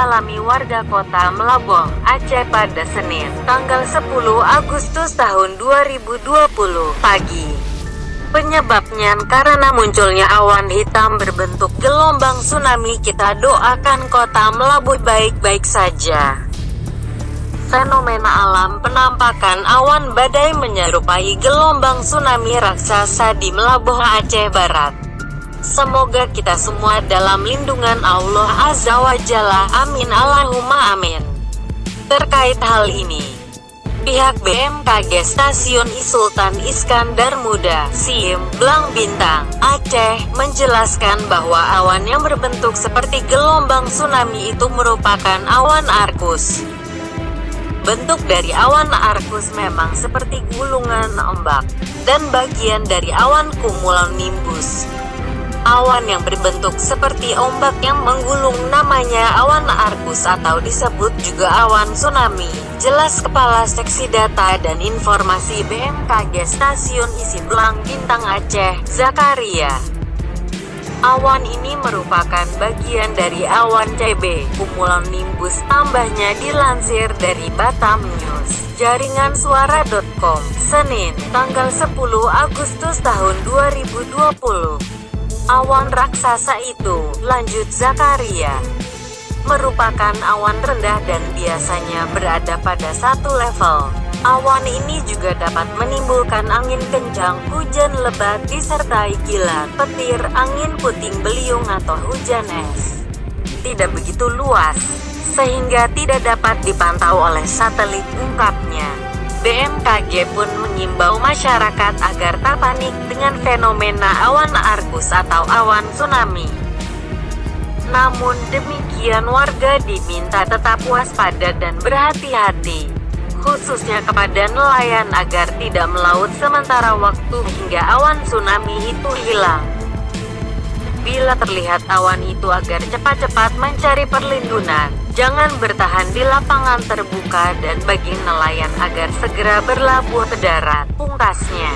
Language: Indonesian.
dialami warga kota Melaboh, Aceh pada Senin, tanggal 10 Agustus tahun 2020, pagi. Penyebabnya karena munculnya awan hitam berbentuk gelombang tsunami. Kita doakan kota Melaboh baik-baik saja. Fenomena alam penampakan awan badai menyerupai gelombang tsunami raksasa di Melaboh, Aceh Barat. Semoga kita semua dalam lindungan Allah Azza wa Jalla. Amin Allahumma amin. Terkait hal ini, pihak BMKG Stasiun Sultan Iskandar Muda, SIM, Blang Bintang, Aceh, menjelaskan bahwa awan yang berbentuk seperti gelombang tsunami itu merupakan awan arkus. Bentuk dari awan arkus memang seperti gulungan ombak, dan bagian dari awan cumulonimbus. Awan yang berbentuk seperti ombak yang menggulung namanya awan arkus atau disebut juga awan tsunami. Jelas Kepala Seksi Data dan Informasi BMKG Stasiun Isi Blang Bintang Aceh, Zakaria. Awan ini merupakan bagian dari awan CB, cumulonimbus. Tambahnya dilansir dari Batam News, jaringan suara.com, Senin, tanggal 10 Agustus tahun 2020. Awan raksasa itu, lanjut Zakaria, merupakan awan rendah dan biasanya berada pada satu level. Awan ini juga dapat menimbulkan angin kencang, hujan lebat disertai kilat, petir, angin puting beliung atau hujan es. Tidak begitu luas, sehingga tidak dapat dipantau oleh satelit, ungkapnya. BMKG pun mengimbau masyarakat agar tak panik dengan fenomena awan arkus atau awan tsunami. Namun demikian, warga diminta tetap waspada dan berhati-hati, khususnya kepada nelayan agar tidak melaut sementara waktu hingga awan tsunami itu hilang. Bila terlihat awan itu agar cepat-cepat mencari perlindungan, jangan bertahan di lapangan terbuka, dan bagi nelayan agar segera berlabuh ke darat, pungkasnya.